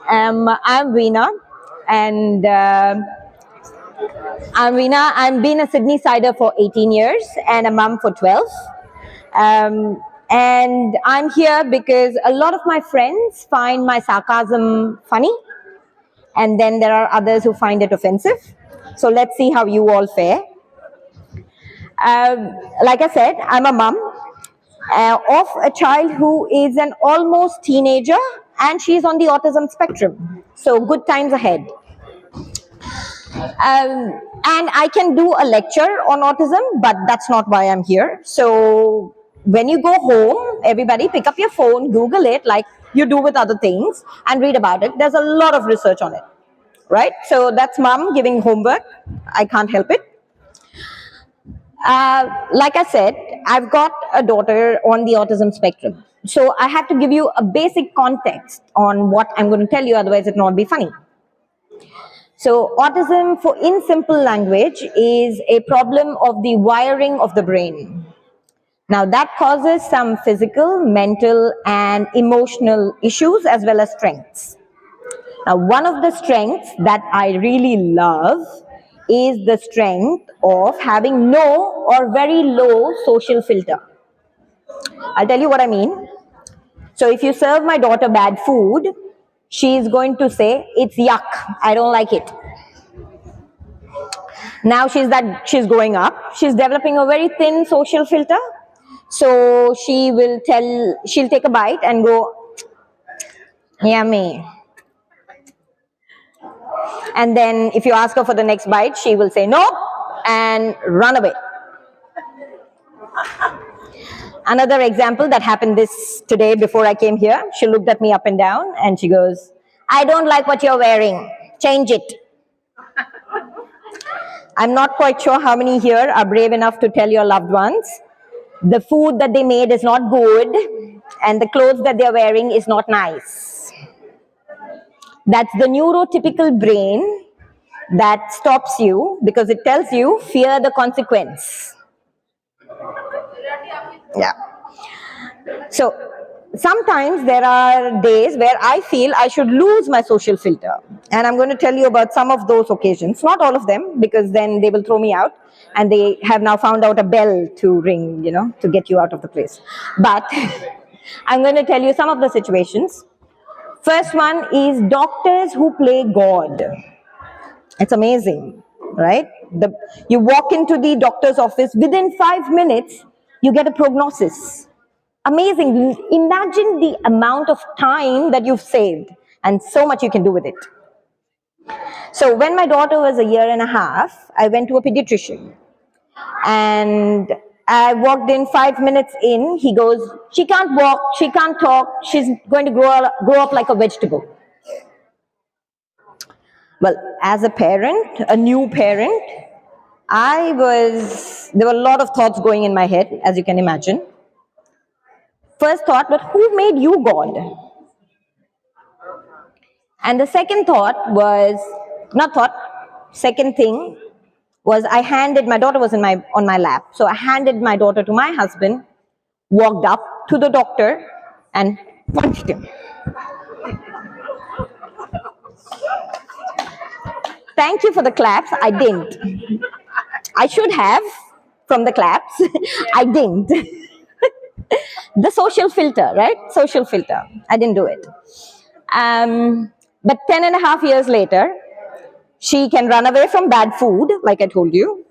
I'm Veena, and I've been a Sydney sider for 18 years and a mum for 12. And I'm here because a lot of my friends find my sarcasm funny, and then there are others who find it offensive. So let's see how you all fare. Like I said, I'm a mum of a child who is an almost teenager, and she's on the autism spectrum. So good times ahead. And I can do a lecture on autism, but that's not why I'm here. So when you go home, everybody pick up your phone, Google it like you do with other things, and read about it. There's a lot of research on it, right? So that's mom giving homework. I can't help it. Like I said, I've got a daughter on the autism spectrum. So I have to give you a basic context on what I'm going to tell you, otherwise it will not be funny. So autism, in simple language, is a problem of the wiring of the brain. Now that causes some physical, mental, and emotional issues as well as strengths. Now one of the strengths that I really love is the strength of having no or very low social filter. I'll tell you what I mean. So if you serve my daughter bad food, she's going to say, "It's yuck, I don't like it." Now she's growing up, she's developing a very thin social filter. So she'll take a bite and go, "Yummy." And then if you ask her for the next bite, she will say no and run away. Another example that happened today before I came here, she looked at me up and down and she goes, "I don't like what you're wearing, change it." I'm not quite sure how many here are brave enough to tell your loved ones the food that they made is not good and the clothes that they're wearing is not nice. That's the neurotypical brain that stops you because it tells you fear the consequence. Yeah. So sometimes there are days where I feel I should lose my social filter, and I'm going to tell you about some of those occasions, not all of them, because then they will throw me out, and they have now found out a bell to ring, to get you out of the place. But I'm going to tell you some of the situations. First one is doctors who play God. It's amazing, right? You walk into the doctor's office, within 5 minutes, you get a prognosis. Amazing. Imagine the amount of time that you've saved and so much you can do with it. So when my daughter was a year and a half, I went to a pediatrician and I walked in 5 minutes in. He goes, "She can't walk, she can't talk, she's going to grow up like a vegetable." Well, as a parent, a new parent, there were a lot of thoughts going in my head, as you can imagine. First thought, but who made you God? And the second thought was, second thing was my daughter was on my lap. So I handed my daughter to my husband, walked up to the doctor and punched him. Thank you for the claps. I didn't. I should have from the claps. I didn't. The social filter, right? Social filter. I didn't do it. But 10.5 years later, she can run away from bad food, like I told you,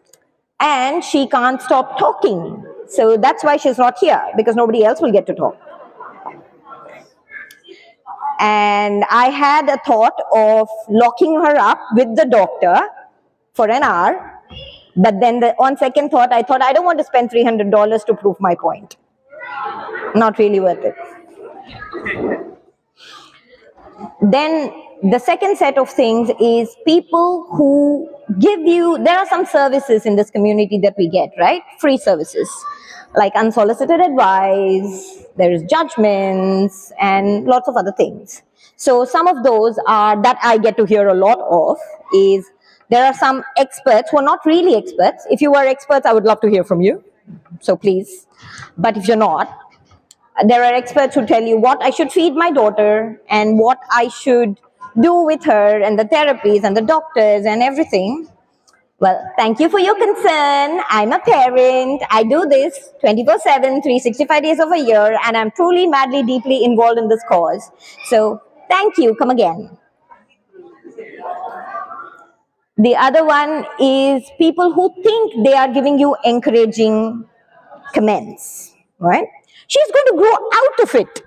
and she can't stop talking. So that's why she's not here, because nobody else will get to talk. And I had a thought of locking her up with the doctor for an hour, but then on second thought, I thought I don't want to spend $300 to prove my point. Not really worth it. Then the second set of things is people who there are some services in this community that we get, right? Free services, like unsolicited advice, there is judgments, and lots of other things. So some of those that I get to hear a lot of is, there are some experts who are not really experts. If you were experts, I would love to hear from you. So please. But if you're not, there are experts who tell you what I should feed my daughter and what I should do with her and the therapies and the doctors and everything. Well, thank you for your concern. I'm a parent. I do this 24/7, 365 days of a year, and I'm truly, madly, deeply involved in this cause. So, thank you. Come again. The other one is people who think they are giving you encouraging comments, right? She's going to grow out of it.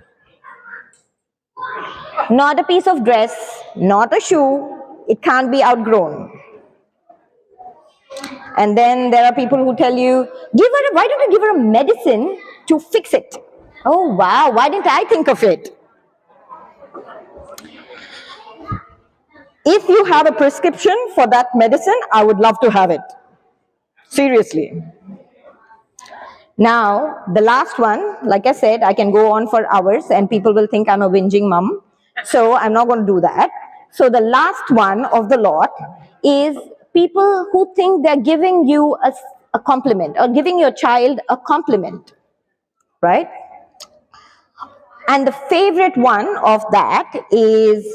Not a piece of dress, not a shoe. It can't be outgrown. And then there are people who tell you, why don't you give her a medicine to fix it? Oh, wow, why didn't I think of it? If you have a prescription for that medicine, I would love to have it. Seriously. Now, the last one, like I said, I can go on for hours and people will think I'm a whinging mom. So I'm not going to do that. So the last one of the lot is people who think they're giving you a compliment or giving your child a compliment, right? And the favorite one of that is,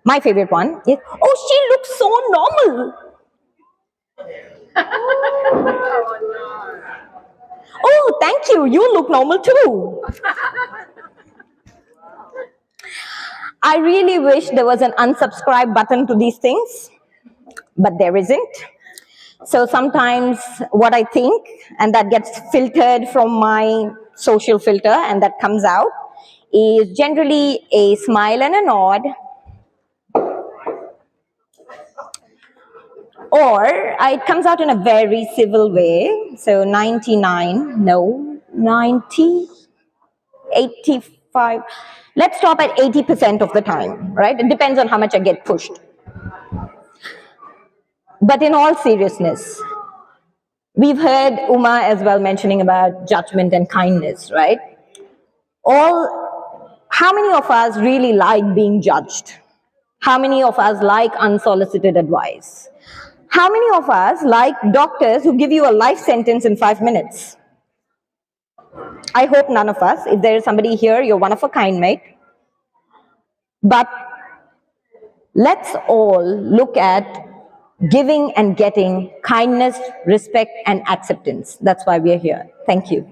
my favorite one is, oh, she looks so normal. Oh, thank you. You look normal too. I really wish there was an unsubscribe button to these things, but there isn't. So sometimes what I think, and that gets filtered from my social filter, and that comes out, is generally a smile and a nod, or it comes out in a very civil way. So 99, no, 90, 85. Let's stop at 80% of the time, right? It depends on how much I get pushed. But in all seriousness, we've heard Uma as well mentioning about judgment and kindness, right? How many of us really like being judged? How many of us like unsolicited advice? How many of us like doctors who give you a life sentence in 5 minutes? I hope none of us. If there is somebody here, you're one of a kind, mate. But let's all look at giving and getting kindness, respect, and acceptance. That's why we are here. Thank you.